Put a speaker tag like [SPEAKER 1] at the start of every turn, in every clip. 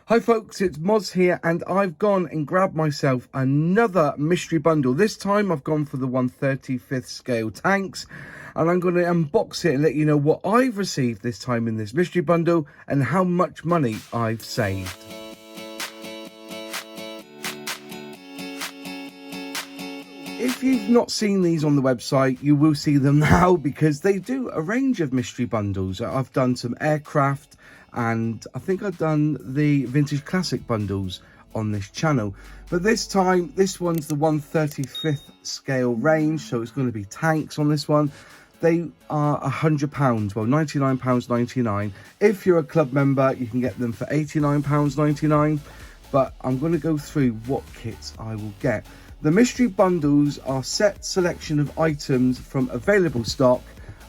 [SPEAKER 1] Hi folks, it's Moz here, and I've gone and grabbed myself another mystery bundle. This time I've gone for the 1/35th scale tanks, and I'm going to unbox it and let you know what I've received this time in this mystery bundle and how much money I've saved. If you've not seen these on the website, you will see them now because they do a range of mystery bundles. I've done some aircraft, and I think I've done the vintage classic bundles on this channel. But this time, this one's the 1/35th scale range, so it's going to be tanks on this one. They are £100, well, £99.99. If you're a club member, you can get them for £89.99. But I'm going to go through what kits I will get. The mystery bundles are set selection of items from available stock.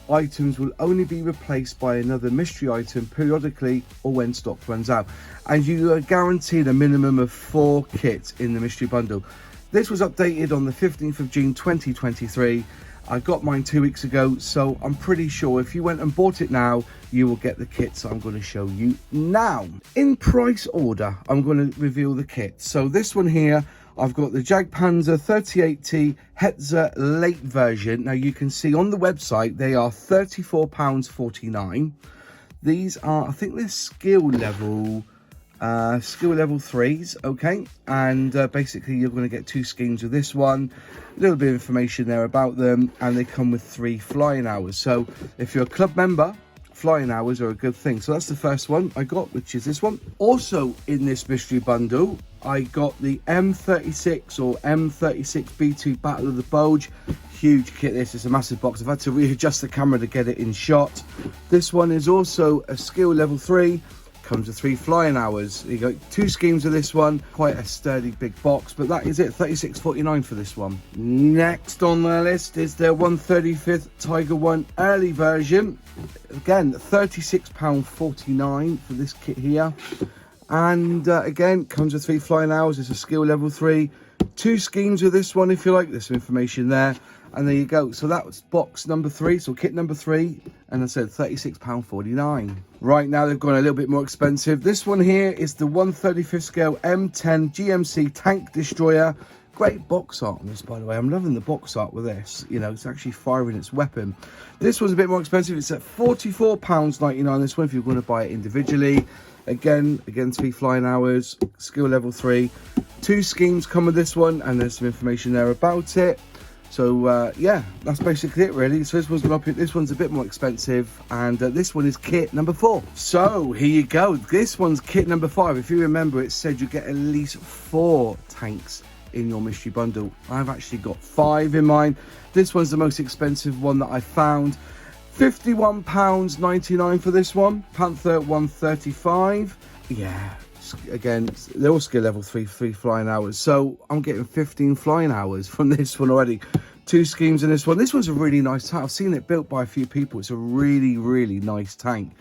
[SPEAKER 1] Items will only be replaced by another mystery item periodically or when stock runs out. And you are guaranteed a minimum of 4 kits in the mystery bundle. This was updated on the 15th of June 2023. I got mine 2 weeks ago, so I'm pretty sure if you went and bought it now, you will get the kits I'm going to show you now. In price order, I'm going to reveal the kits. So this one here, I've got the Jagdpanzer 38T Hetzer late version. Now you can see on the website, they are £34.49. These are, I think they're skill level 3s, okay? And basically you're going to get 2 schemes with this one. A little bit of information there about them, and they come with 3 flying hours. So if you're a club member, flying hours are a good thing. So that's the first one I got, which is this one. Also in this mystery bundle, I got the M36 or M36B2 Battle of the Bulge. Huge kit this, it's a massive box. I've had to readjust the camera to get it in shot. This one is also a skill level 3. Comes with 3 flying hours. You got 2 schemes of this one. Quite a sturdy big box, but that is it. £36.49 for this one. Next on the list is the 1/35th Tiger 1 early version. Again, £36.49 for this kit here. And again, comes with 3 flying hours. It's a skill level 3. 2 schemes with this one if you like. There's some information there. And there you go. So that was box number 3, so kit number 3, and I said £36.49. Right now they've gone a little bit more expensive. This one here is the 1/35th scale M10 GMC Tank Destroyer. Great box art on this, by the way. I'm loving the box art with this. You know, it's actually firing its weapon. This one's a bit more expensive. It's at £44.99. This one if you're going to buy it individually. Again, 3 flying hours, skill level 3. 2 schemes come with this one, and there's some information there about it. So yeah, that's basically it really. So this one's gone up. This one's a bit more expensive, and this one is kit number 4. So here you go. This one's kit number 5. If you remember, it said you get at least 4 tanks in your mystery bundle. I've actually got 5 in mine. This one's the most expensive one that I found. £51.99 for this one. Panther 135. Yeah. Again, they're all skill level 3 flying hours, so I'm getting 15 flying hours from this one already. 2 schemes in this one. This one's a really nice tank. I've seen it built by a few people. It's a really nice tank.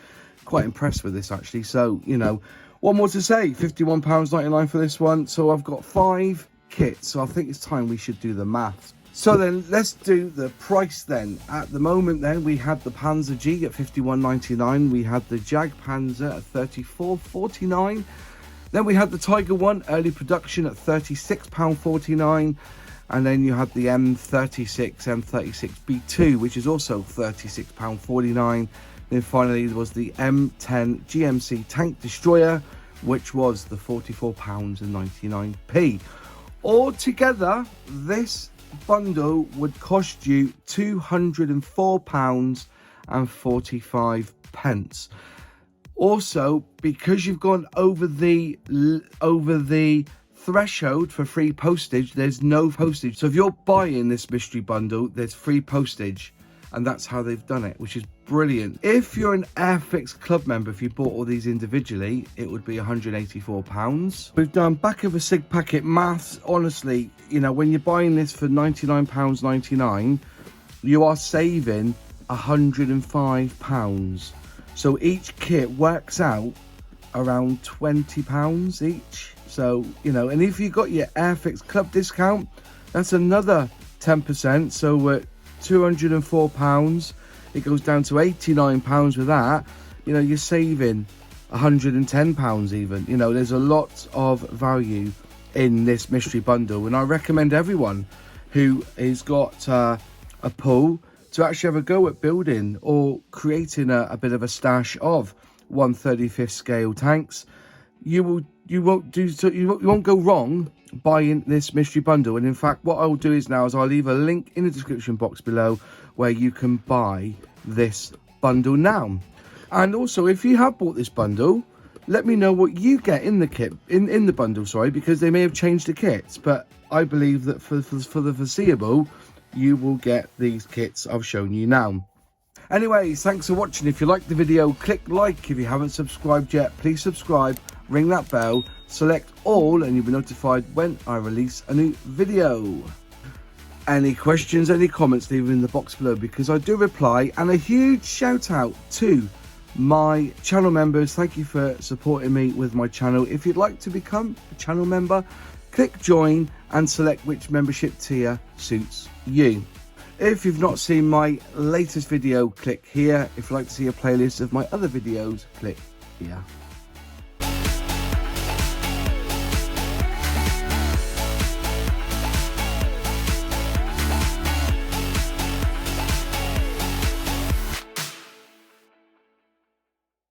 [SPEAKER 1] Quite impressed with this actually. So you know, what more to say? £51.99 for this one. So I've got 5 kits, so I think it's time we should do the maths. So then let's do the price then. At the moment then, we had the Panzer G at £51.99. We had the Jagdpanzer at £34.49. Then we had the Tiger 1 early production at £36.49. And then you had the M36B2, which is also £36.49. Then finally there was the M10 GMC Tank Destroyer, which was the £44.99. Altogether, this bundle would cost you £204.45. Also, because you've gone over the threshold for free postage, there's no postage. So if you're buying this mystery bundle, there's free postage, and that's how they've done it, which is brilliant. If you're an Airfix club member, if you bought all these individually, it would be £184. We've done back of a sig packet maths. Honestly, you know, when you're buying this for £99.99, you are saving £105. So each kit works out around £20 each. So, you know, and if you got your Airfix club discount, that's another 10%. So at £204, it goes down to £89 with that. You know, you're saving £110 even. You know, there's a lot of value in this mystery bundle, and I recommend everyone who has got a pool to actually have a go at building or creating a bit of a stash of 1/35th scale tanks. You won't go wrong buying this mystery bundle. And in fact, what I'll do is now is I'll leave a link in the description box below where you can buy this bundle now. And also, if you have bought this bundle, let me know what you get in the kit, in the bundle, sorry, because they may have changed the kits, but I believe that for the foreseeable, you will get these kits I've shown you now. Anyways, thanks for watching. If you liked the video, click like. If you haven't subscribed yet, please subscribe, ring that bell, select all, and you'll be notified when I release a new video. Any questions, any comments, leave them in the box below, because I do reply. And a huge shout out to my channel members. Thank you for supporting me with my channel. If you'd like to become a channel member, click join and select which membership tier suits you. If you've not seen my latest video, click here. If you'd like to see a playlist of my other videos, click here.